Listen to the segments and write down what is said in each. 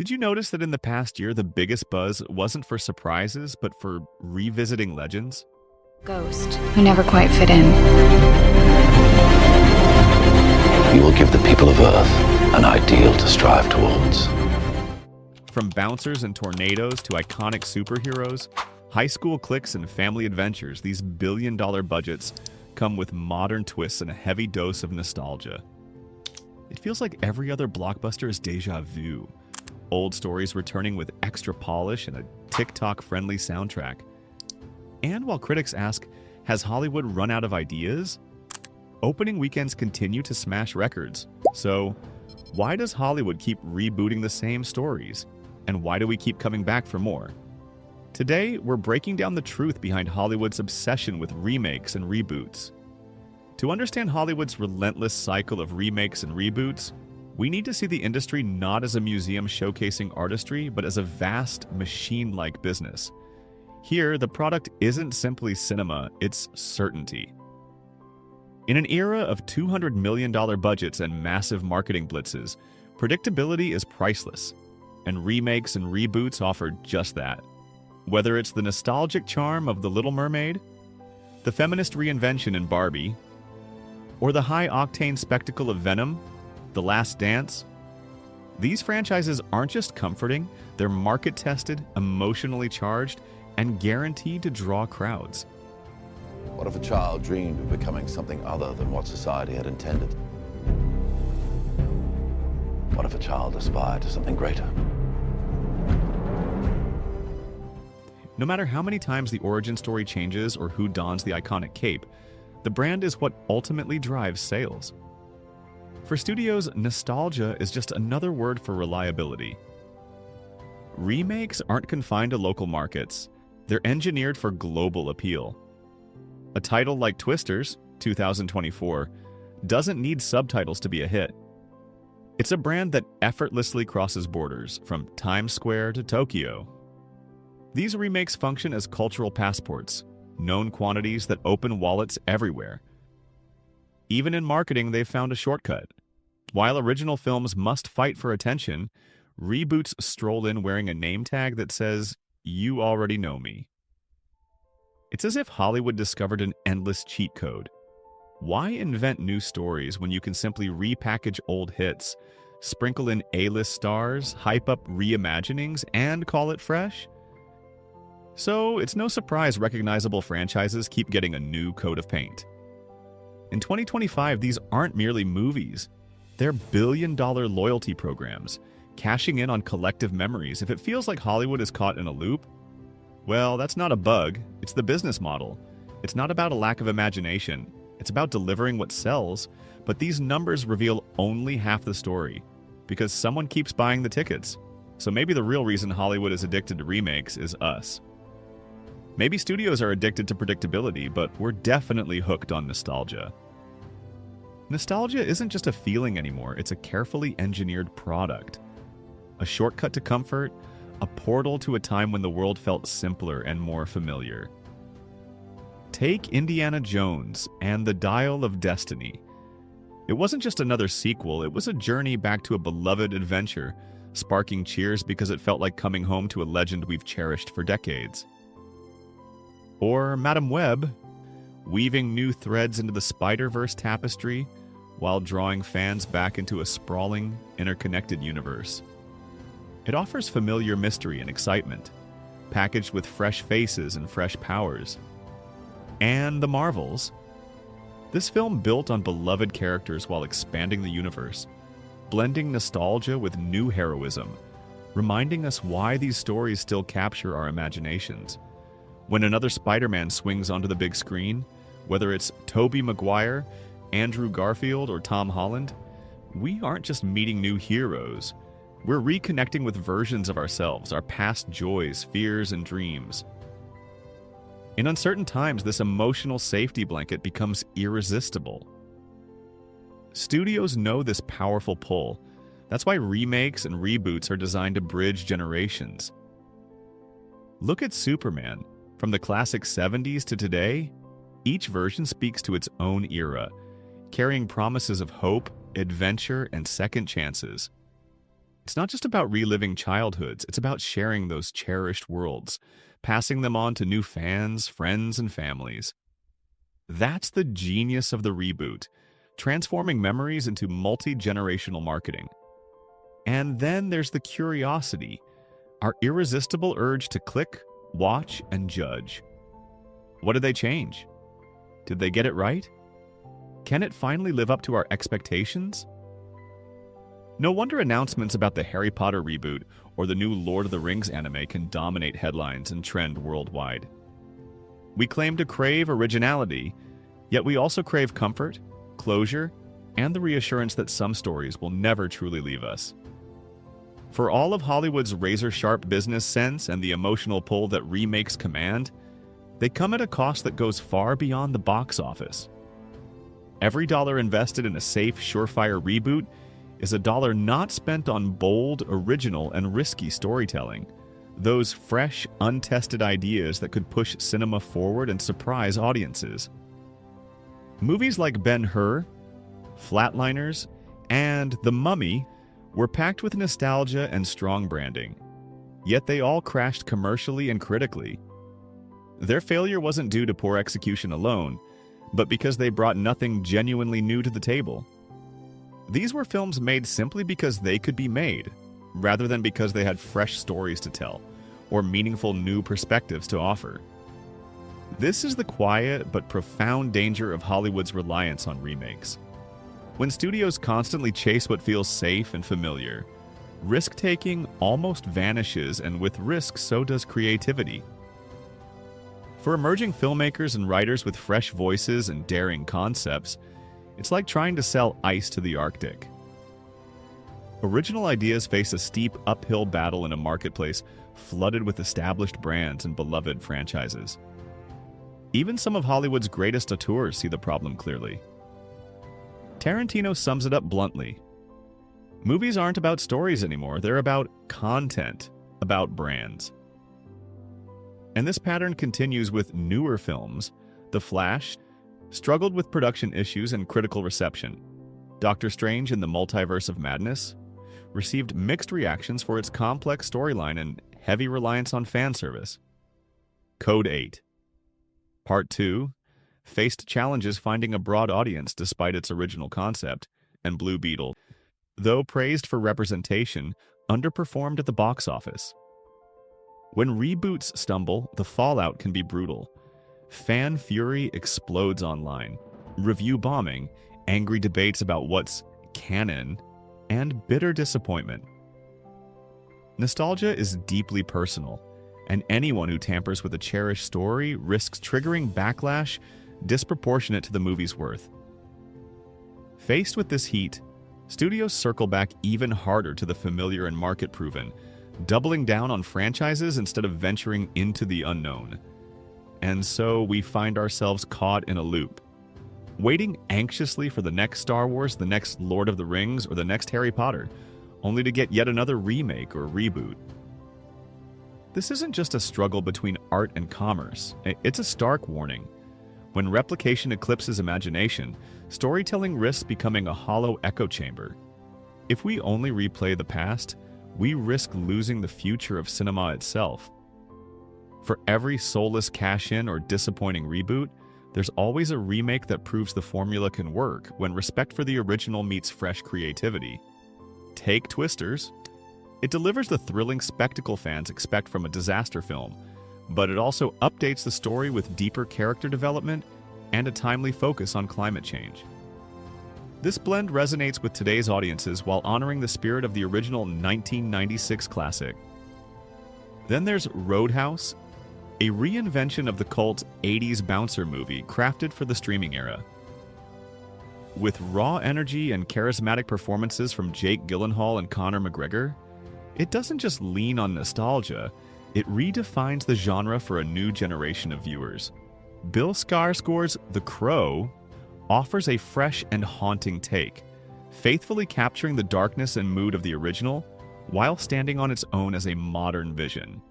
Did you notice that in the past year, the biggest buzz wasn't for surprises, but for revisiting legends? Ghost, who never quite fit in. You will give the people of Earth an ideal to strive towards. From bouncers and tornadoes to iconic superheroes, high school cliques and family adventures, these billion-dollar budgets come with modern twists and a heavy dose of nostalgia. It feels like every other blockbuster is déjà vu. Old stories returning with extra polish and a TikTok-friendly soundtrack. And while critics ask, has Hollywood run out of ideas? Opening weekends continue to smash records. So, why does Hollywood keep rebooting the same stories? And why do we keep coming back for more? Today, we're breaking down the truth behind Hollywood's obsession with remakes and reboots. To understand Hollywood's relentless cycle of remakes and reboots, we need to see the industry not as a museum showcasing artistry, but as a vast, machine-like business. Here, the product isn't simply cinema, it's certainty. In an era of $200 million budgets and massive marketing blitzes, predictability is priceless, and remakes and reboots offer just that. Whether it's the nostalgic charm of The Little Mermaid, the feminist reinvention in Barbie, or the high-octane spectacle of Venom, The Last Dance, these franchises aren't just comforting, they're market-tested, emotionally charged, and guaranteed to draw crowds. What if a child dreamed of becoming something other than what society had intended? What if a child aspired to something greater? No matter how many times the origin story changes or who dons the iconic cape, the brand is what ultimately drives sales. For studios, nostalgia is just another word for reliability. Remakes aren't confined to local markets. They're engineered for global appeal. A title like Twisters, 2024, doesn't need subtitles to be a hit. It's a brand that effortlessly crosses borders, from Times Square to Tokyo. These remakes function as cultural passports, known quantities that open wallets everywhere. Even in marketing, they've found a shortcut. While original films must fight for attention, reboots stroll in wearing a name tag that says, "You already know me." It's as if Hollywood discovered an endless cheat code. Why invent new stories when you can simply repackage old hits, sprinkle in A-list stars, hype up reimaginings, and call it fresh? So it's no surprise recognizable franchises keep getting a new coat of paint. In 2025, these aren't merely movies. They're billion-dollar loyalty programs, cashing in on collective memories. If it feels like Hollywood is caught in a loop, well, that's not a bug, it's the business model. It's not about a lack of imagination, it's about delivering what sells, but these numbers reveal only half the story, because someone keeps buying the tickets. So maybe the real reason Hollywood is addicted to remakes is us. Maybe studios are addicted to predictability, but we're definitely hooked on nostalgia. Nostalgia isn't just a feeling anymore, it's a carefully engineered product. A shortcut to comfort, a portal to a time when the world felt simpler and more familiar. Take Indiana Jones and the Dial of Destiny. It wasn't just another sequel, it was a journey back to a beloved adventure, sparking cheers because it felt like coming home to a legend we've cherished for decades. Or Madame Web, weaving new threads into the Spider-Verse tapestry while drawing fans back into a sprawling, interconnected universe. It offers familiar mystery and excitement, packaged with fresh faces and fresh powers. And The Marvels. This film built on beloved characters while expanding the universe, blending nostalgia with new heroism, reminding us why these stories still capture our imaginations. When another Spider-Man swings onto the big screen, whether it's Tobey Maguire, Andrew Garfield, or Tom Holland, we aren't just meeting new heroes. We're reconnecting with versions of ourselves, our past joys, fears, and dreams. In uncertain times, this emotional safety blanket becomes irresistible. Studios know this powerful pull. That's why remakes and reboots are designed to bridge generations. Look at Superman. From the classic 70s to today, each version speaks to its own era, carrying promises of hope, adventure, and second chances. It's not just about reliving childhoods, it's about sharing those cherished worlds, passing them on to new fans, friends, and families. That's the genius of the reboot, transforming memories into multi-generational marketing. And then there's the curiosity, our irresistible urge to click, watch, and judge. What did they change? Did they get it right? Can it finally live up to our expectations? No wonder announcements about the Harry Potter reboot or the new Lord of the Rings anime can dominate headlines and trend worldwide. We claim to crave originality, yet we also crave comfort, closure, and the reassurance that some stories will never truly leave us. For all of Hollywood's razor-sharp business sense and the emotional pull that remakes command, they come at a cost that goes far beyond the box office. Every dollar invested in a safe, surefire reboot is a dollar not spent on bold, original, and risky storytelling. Those fresh, untested ideas that could push cinema forward and surprise audiences. Movies like Ben-Hur, Flatliners, and The Mummy were packed with nostalgia and strong branding. Yet they all crashed commercially and critically. Their failure wasn't due to poor execution alone, but because they brought nothing genuinely new to the table. These were films made simply because they could be made, rather than because they had fresh stories to tell or meaningful new perspectives to offer. This is the quiet but profound danger of Hollywood's reliance on remakes. When studios constantly chase what feels safe and familiar, risk-taking almost vanishes, and with risk, so does creativity. For emerging filmmakers and writers with fresh voices and daring concepts, it's like trying to sell ice to the Arctic. Original ideas face a steep uphill battle in a marketplace flooded with established brands and beloved franchises. Even some of Hollywood's greatest auteurs see the problem clearly. Tarantino sums it up bluntly. Movies aren't about stories anymore, they're about content, about brands. And this pattern continues with newer films. The Flash struggled with production issues and critical reception. Doctor Strange in the Multiverse of Madness received mixed reactions for its complex storyline and heavy reliance on fan service. Code 8. Part 2 faced challenges finding a broad audience despite its original concept, and Blue Beetle, though praised for representation, underperformed at the box office. When reboots stumble, the fallout can be brutal. Fan fury explodes online, review bombing, angry debates about what's canon, and bitter disappointment. Nostalgia is deeply personal, and anyone who tampers with a cherished story risks triggering backlash disproportionate to the movie's worth. Faced with this heat, studios circle back even harder to the familiar and market-proven, doubling down on franchises instead of venturing into the unknown. And so we find ourselves caught in a loop, waiting anxiously for the next Star Wars, the next Lord of the Rings, or the next Harry Potter, only to get yet another remake or reboot. This isn't just a struggle between art and commerce, it's a stark warning. When replication eclipses imagination, storytelling risks becoming a hollow echo chamber. If we only replay the past, we risk losing the future of cinema itself. For every soulless cash-in or disappointing reboot, there's always a remake that proves the formula can work when respect for the original meets fresh creativity. Take Twisters. It delivers the thrilling spectacle fans expect from a disaster film, but it also updates the story with deeper character development and a timely focus on climate change. This blend resonates with today's audiences while honoring the spirit of the original 1996 classic. Then there's Roadhouse, a reinvention of the cult 80s bouncer movie crafted for the streaming era. With raw energy and charismatic performances from Jake Gyllenhaal and Conor McGregor, it doesn't just lean on nostalgia, it redefines the genre for a new generation of viewers. Bill Skarsgård's The Crow offers a fresh and haunting take, faithfully capturing the darkness and mood of the original while standing on its own as a modern vision.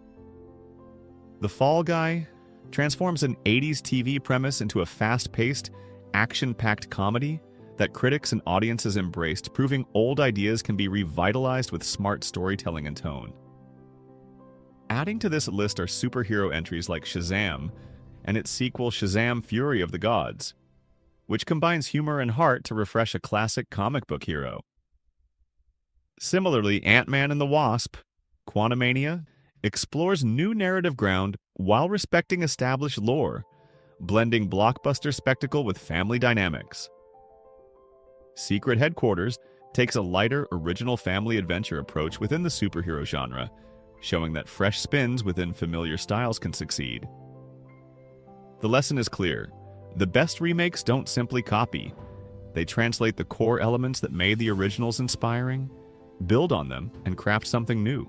The Fall Guy transforms an 80s TV premise into a fast-paced, action-packed comedy that critics and audiences embraced, proving old ideas can be revitalized with smart storytelling and tone. Adding to this list are superhero entries like Shazam and its sequel Shazam! Fury of the Gods, which combines humor and heart to refresh a classic comic book hero. Similarly, Ant-Man and the Wasp, Quantumania, explores new narrative ground while respecting established lore, blending blockbuster spectacle with family dynamics. Secret Headquarters takes a lighter, original family adventure approach within the superhero genre, showing that fresh spins within familiar styles can succeed. The lesson is clear. The best remakes don't simply copy. They translate the core elements that made the originals inspiring, build on them, and craft something new.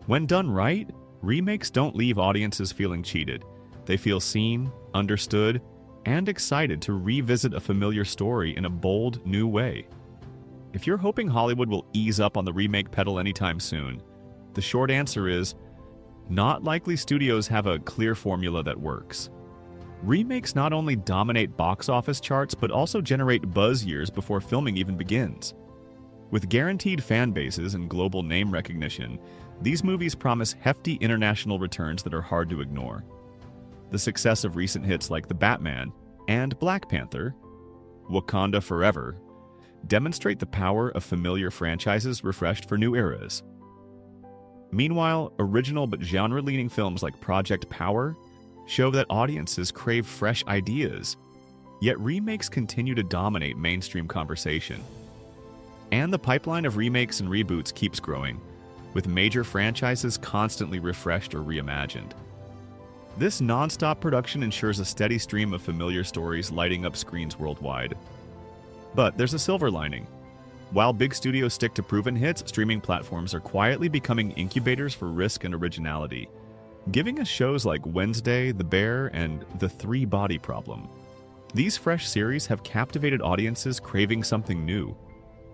When done right, remakes don't leave audiences feeling cheated. They feel seen, understood, and excited to revisit a familiar story in a bold, new way. If you're hoping Hollywood will ease up on the remake pedal anytime soon, the short answer is, not likely. Studios have a clear formula that works. Remakes not only dominate box office charts, but also generate buzz years before filming even begins. With guaranteed fan bases and global name recognition, these movies promise hefty international returns that are hard to ignore. The success of recent hits like The Batman and Black Panther, Wakanda Forever, demonstrate the power of familiar franchises refreshed for new eras. Meanwhile, original but genre-leaning films like Project Power show that audiences crave fresh ideas, yet remakes continue to dominate mainstream conversation. And the pipeline of remakes and reboots keeps growing, with major franchises constantly refreshed or reimagined. This non-stop production ensures a steady stream of familiar stories lighting up screens worldwide. But there's a silver lining. While big studios stick to proven hits, streaming platforms are quietly becoming incubators for risk and originality, giving us shows like Wednesday, The Bear, and The Three-Body Problem. These fresh series have captivated audiences craving something new,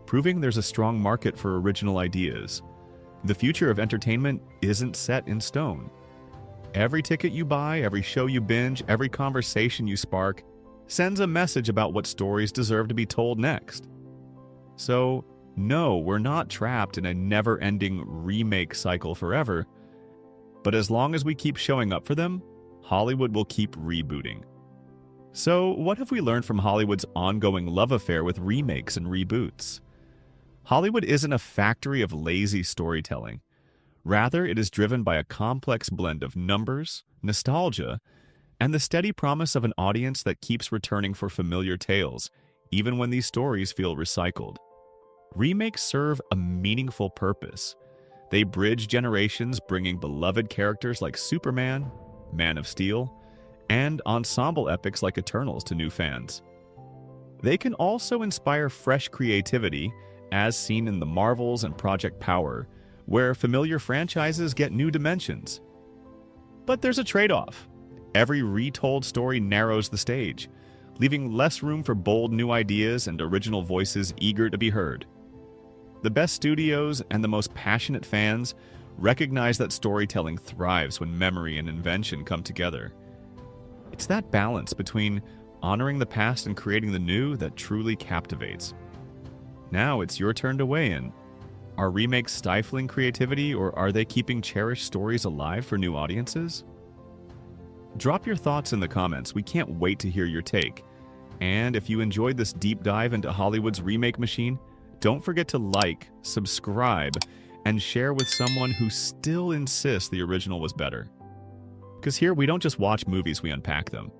proving there's a strong market for original ideas. The future of entertainment isn't set in stone. Every ticket you buy, every show you binge, every conversation you spark sends a message about what stories deserve to be told next. So, no, we're not trapped in a never-ending remake cycle forever, but as long as we keep showing up for them, Hollywood will keep rebooting. So, what have we learned from Hollywood's ongoing love affair with remakes and reboots? Hollywood isn't a factory of lazy storytelling. Rather, it is driven by a complex blend of numbers, nostalgia, and the steady promise of an audience that keeps returning for familiar tales, even when these stories feel recycled. Remakes serve a meaningful purpose. They bridge generations, bringing beloved characters like Superman, Man of Steel, and ensemble epics like Eternals to new fans. They can also inspire fresh creativity, as seen in the Marvels and Project Power, where familiar franchises get new dimensions. But there's a trade-off. Every retold story narrows the stage, leaving less room for bold new ideas and original voices eager to be heard. The best studios and the most passionate fans recognize that storytelling thrives when memory and invention come together. It's that balance between honoring the past and creating the new that truly captivates. Now it's your turn to weigh in. Are remakes stifling creativity, or are they keeping cherished stories alive for new audiences? Drop your thoughts in the comments. We can't wait to hear your take. And if you enjoyed this deep dive into Hollywood's remake machine, don't forget to like, subscribe, and share with someone who still insists the original was better. Because here we don't just watch movies, we unpack them.